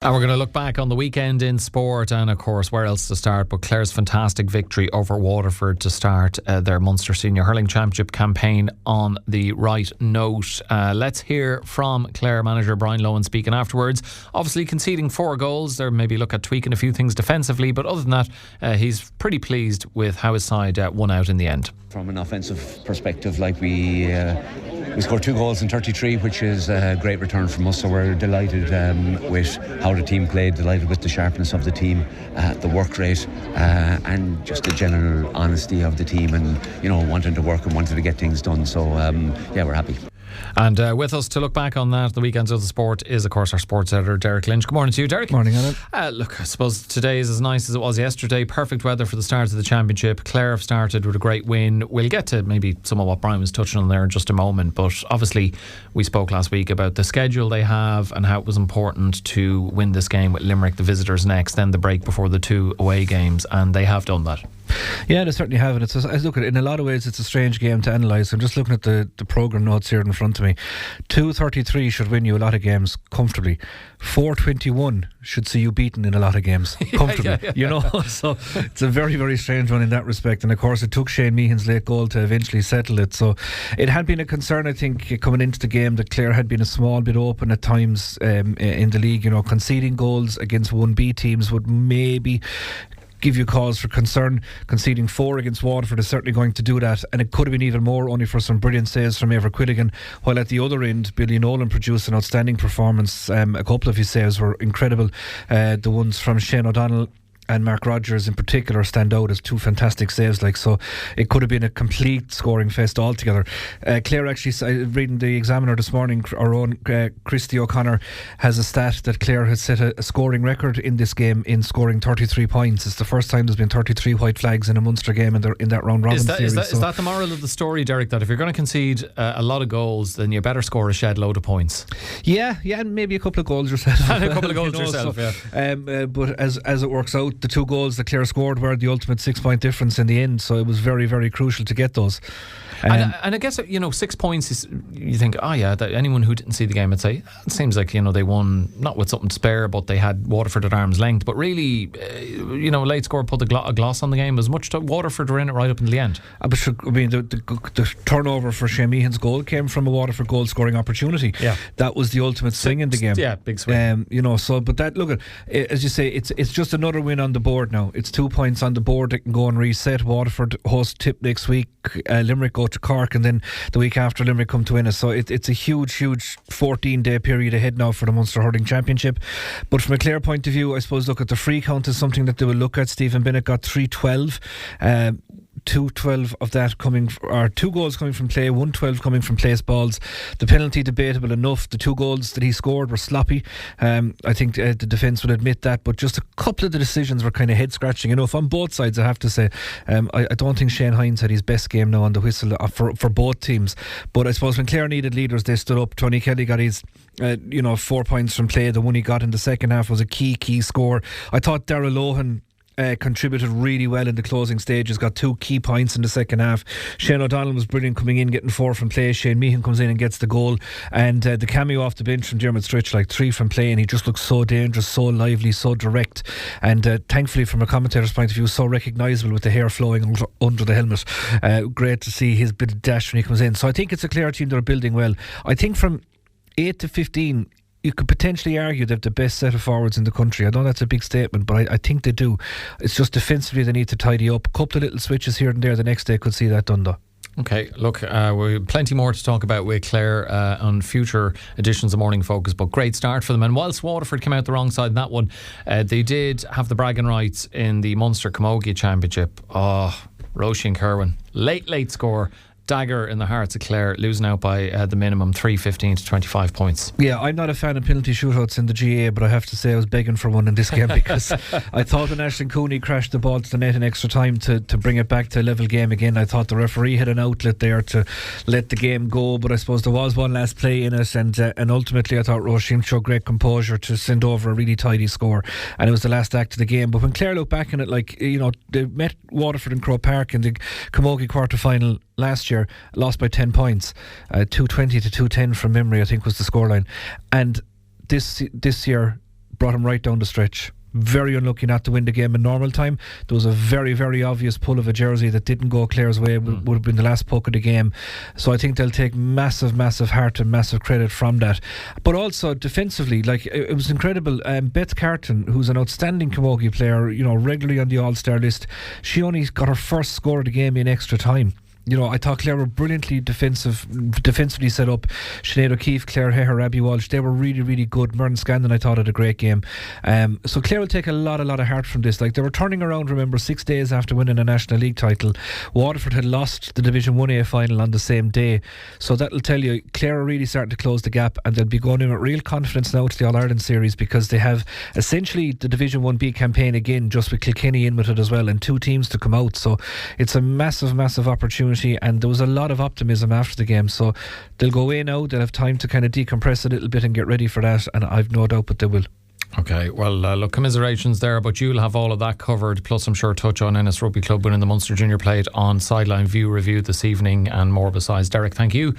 And we're going to look back on the weekend in sport and, of course, where else to start but Clare's fantastic victory over Waterford to start their Munster Senior Hurling Championship campaign on the right note. Let's hear from Clare manager Brian Lohan speaking afterwards. Obviously conceding 4 goals. There maybe look at tweaking a few things defensively, but other than that, he's pretty pleased with how his side won out in the end. From an offensive perspective, we scored 2 goals in 33, which is a great return from us, so we're delighted with how the team played, delighted with the sharpness of the team, the work rate, and just the general honesty of the team, and wanting to work and wanting to get things done. So we're happy. And with us to look back on that, the weekends of the sport, is of course our sports editor Derrick Lynch. Good morning to you, Derrick. Morning, Alan. Look, I suppose today is as nice as it was yesterday. Perfect weather for the start of the championship. Clare have started with a great win. We'll get to maybe some of what Brian was touching on there in just a moment, but obviously we spoke last week about the schedule they have and how it was important to win this game with Limerick, the visitors next, then the break before the 2 away games, and they have done that. Yeah, they certainly have. And I look at it, in a lot of ways it's a strange game to analyse. I'm just looking at the programme notes here in front of me. 2:33 should win you a lot of games comfortably. 4:21 should see you beaten in a lot of games comfortably. So it's a very, very strange one in that respect. And of course it took Shane Meehan's late goal to eventually settle it. So it had been a concern, I think, coming into the game, that Clare had been a small bit open at times in the league. Conceding goals against 1B teams would maybe give you cause for concern. Conceding 4 against Waterford is certainly going to do that, and it could have been even more, only for some brilliant saves from Ever Quilligan, while at the other end Billy Nolan produced an outstanding performance. A couple of his saves were incredible. The ones from Shane O'Donnell and Mark Rogers in particular stand out as 2 fantastic saves. So it could have been a complete scoring fest altogether. Clare actually, reading the Examiner this morning, our own Christy O'Connor has a stat that Clare has set a scoring record in this game in scoring 33 points. It's the first time there's been 33 white flags in a Munster game in that round robin series. Is that the moral of the story, Derrick, that if you're going to concede a lot of goals, then you better score a shed load of points? Yeah, and maybe a couple of goals yourself. And a couple of goals yourself, yeah. But as it works out, the 2 goals that Clare scored were the ultimate 6-point difference in the end, so it was very, very crucial to get those. And I guess 6 points is, you think, that anyone who didn't see the game would say it seems like they won not with something to spare, but they had Waterford at arm's length. But really, late score put a gloss on the game. As much to Waterford were in it right up until the end. The turnover for Shane Meehan's goal came from a Waterford goal scoring opportunity. Yeah, that was the ultimate swing in the game. Yeah, big swing. But that, look at, as you say, it's just another win on the board now. It's 2 points on the board that can go and reset. Waterford host Tip next week. Limerick go to Cork, and then the week after Limerick come to Ennis. So it's a huge 14-day period ahead now for the Munster Hurling Championship. But from a Clare point of view, I suppose, look at the free count is something that they will look at. Stephen Bennett got 312. 212 of that coming, or 2 goals coming from play, 112 coming from place balls. The penalty debatable enough. The 2 goals that he scored were sloppy. I think the defence will admit that, but just a couple of the decisions were kind of head scratching enough on both sides, I have to say. I don't think Shane Hines had his best game now on the whistle for both teams, but I suppose when Clare needed leaders, they stood up. Tony Kelly got his 4 points from play. The one he got in the second half was a key score. I thought Darragh Lohan contributed really well in the closing stages, got 2 key points in the second half. Shane O'Donnell was brilliant coming in, getting 4 from play. Shane Meehan comes in and gets the goal, and the cameo off the bench from Dermot Stritch, 3 from play, and he just looks so dangerous, so lively, so direct, and thankfully from a commentator's point of view, so recognisable with the hair flowing under the helmet. Great to see his bit of dash when he comes in. So I think it's a Clare team that are building well. I think from 8 to 15 you could potentially argue they've the best set of forwards in the country. I know that's a big statement, but I think they do. It's just defensively they need to tidy up. A couple of little switches here and there the next day could see that done though. Okay, look, we have plenty more to talk about with Clare on future editions of Morning Focus, but great start for them. And whilst Waterford came out the wrong side in that one, they did have the bragging rights in the Munster Camogie Championship. Roisin and Kerwin, late score, dagger in the hearts of Clare, losing out by the minimum 3-15 to 25 points. Yeah, I'm not a fan of penalty shootouts in the GA, but I have to say I was begging for one in this game because I thought when Aisling Cooney crashed the ball to the net in extra time to bring it back to a level game again, I thought the referee had an outlet there to let the game go, but I suppose there was one last play in it, and ultimately I thought Roisin showed great composure to send over a really tidy score, and it was the last act of the game. But when Clare look back on it, they met Waterford in Croke Park in the Camogie quarter-final last year, lost by 10 points, 220 to 210 from memory I think was the scoreline, and this year brought him right down the stretch. Very unlucky not to win the game in normal time. There was a very, very obvious pull of a jersey that didn't go Clare's way. Would have been the last puck of the game. So I think they'll take massive heart and massive credit from that. But also defensively, like, it was incredible. Beth Carton, who's an outstanding Camogie player, you know, regularly on the All-Star list, she only got her first score of the game in extra time. You know, I thought Clare were brilliantly defensively set up. Sinead O'Keefe, Claire Heher, Abby Walsh, they were really, really good. Mern Scandon, I thought, had a great game. So Clare will take a lot of heart from this. Like, they were turning around, remember, 6 days after winning a National League title. Waterford had lost the Division 1A final on the same day. So that'll tell you, Clare are really starting to close the gap, and they'll be going in with real confidence now to the All-Ireland series, because they have essentially the Division 1B campaign again, just with Kilkenny in with it as well, and 2 teams to come out. So it's a massive opportunity. And there was a lot of optimism after the game, so they'll go away now, they'll have time to kind of decompress a little bit and get ready for that, and I've no doubt that they will. Okay, well, look, commiserations there, but you'll have all of that covered, plus I'm sure touch on Ennis Rugby Club winning the Munster Junior Plate on Sideline View Review this evening and more besides. Derrick, thank you.